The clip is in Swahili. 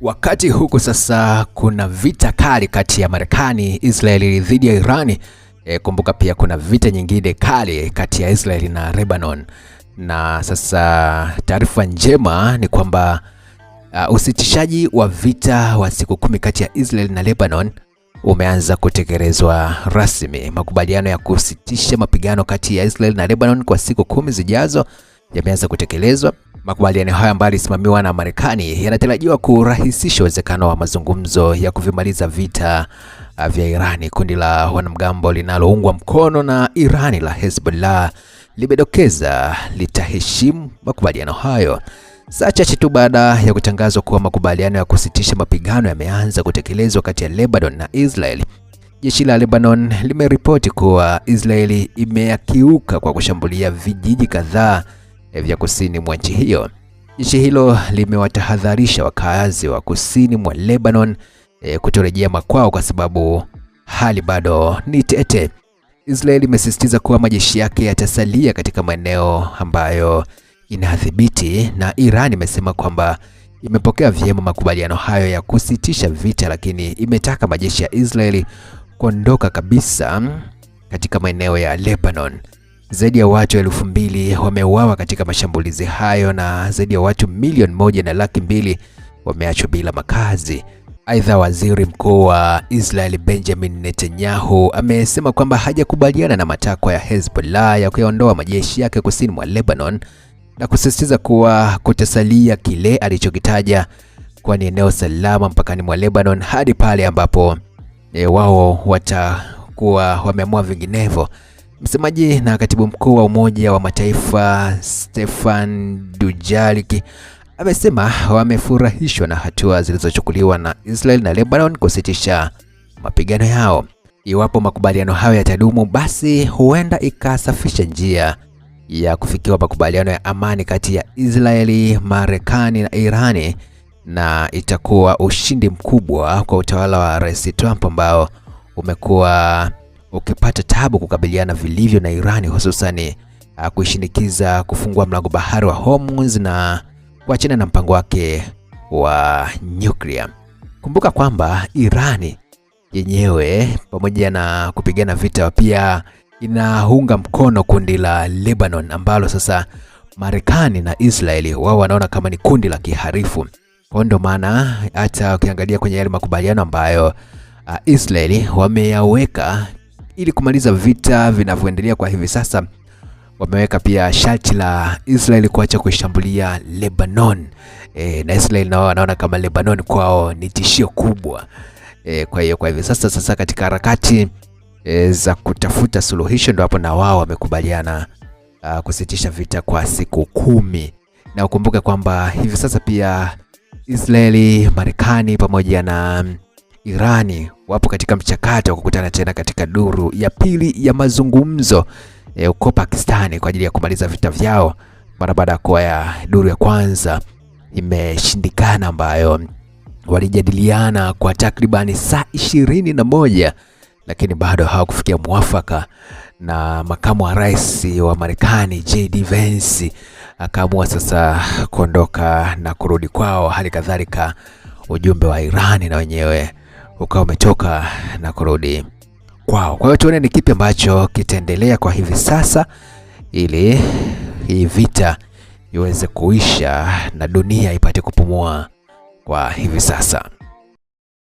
Wakati huku sasa kuna vita kali kati ya Marekani, Israeli dhidi ya Irani. Kumbuka pia kuna vita nyingine kali kati ya Israeli na Lebanon. Na sasa taarifa njema ni kwamba usitishaji wa vita wa siku 10 kati ya Israeli na Lebanon umeanza kutekelezwa rasmi. Makubaliano ya kusitisha mapigano kati ya Israeli na Lebanon kwa siku 10 zijazo yameanza kutekelezwa. Makubaliano haya ambayo yalisimamiwa na Marekani yanatarajiwa kurahisisha uwezekano wa mazungumzo ya kuvimaliza vita vya Irani. Kundi la wanamgambo linaloungwa mkono na Irani la Hezbollah limedokeza litaheshimu makubaliano hayo. Saa chache tu baada ya kutangazwa kuwa makubaliano ya kusitisha mapigano yameanza kutekelezwa kati ya Lebanon na Israeli, jeshi la Lebanon limeripoti kuwa Israeli imeyakiuka kwa kushambulia vijiji kadhaa vya kusini mwa nchi hiyo. Jeshi hilo limewatahadharisha wakazi wa kusini mwa Lebanon kutorejea makwao kwa sababu hali bado ni tete. Israeli imesisitiza kuwa majeshi yake yatasalia katika maeneo ambayo inadhibiti, na Iran imesema kwamba imepokea vyema makubaliano hayo ya kusitisha vita, lakini imetaka majeshi ya Israeli kuondoka kabisa katika maeneo ya Lebanon. Zaidi ya watu 2,000 wameuawa katika mashambulizi hayo na zaidi ya watu 1.2 wameachwa bila makazi. Aidha, waziri mkuu wa Israel Benjamin Netanyahu amesema kwamba hajakubaliana na matakwa ya Hezbollah ya kuondoa majeshi yake kusini mwa Lebanon na kusisitiza kuwa kutasalia kile alichokitaja kuwa ni eneo salama mpakani mwa Lebanon hadi pale ambapo wao watakuwa wameamua vinginevyo. Msemaji na katibu mkuu wa Umoja wa Mataifa Stefan Dujarric amesema wamefurahishwa na hatua zilizochukuliwa na Israel na Lebanon kusitisha mapigano yao. Iwapo makubaliano hayo yatadumu, basi huenda ikasafisha njia ya kufikiwa makubaliano ya amani kati ya Israeli, Marekani na Irani, na itakuwa ushindi mkubwa kwa utawala wa Rais Trump ambao umekuwa ukipata tabu kukabiliana vilivyo na Irani, hususani kuishinikiza kufungua mlango bahari wa Hormuz na kuachana na mpango wake wa nyuklia. Kumbuka kwamba Irani yenyewe pamoja na kupigana vita pia inaunga mkono kundi la Lebanon ambalo sasa Marekani na Israeli wao wanaona kama ni kundi la kiharifu. Kwa ndio maana hata ukiangalia kwenye yale makubaliano ambayo Israeli wameyaweka ili kumaliza vita vinavyoendelea kwa hivi sasa, wameweka pia sharti la Israeli kuacha kuishambulia Lebanon. Na Israeli nao wanaona kama Lebanon kwao ni tishio kubwa. Kwa hivi sasa katika harakati za kutafuta suluhisho ndio hapo na wao wamekubaliana kusitisha vita kwa siku 10. Na ukumbuke kwamba hivi sasa pia Israeli, Marekani pamoja na Irani wapo katika mchakato wa kukutana tena katika duru ya pili ya mazungumzo huko Pakistani kwa ajili ya kumaliza vita vyao mara baada ya kuwa ya duru ya kwanza imeshindikana, ambayo walijadiliana kwa takribani saa 21 lakini bado hawakufikia mwafaka, na makamu wa rais wa Marekani JD Vance akaamua sasa kuondoka na kurudi kwao. Hali kadhalika ujumbe wa Irani na wenyewe ukawa umetoka na kurudi kwao. Kwa hiyo tuone ni kipi ambacho kitaendelea kwa hivi sasa ili hii vita iweze kuisha na dunia ipate kupumua kwa hivi sasa.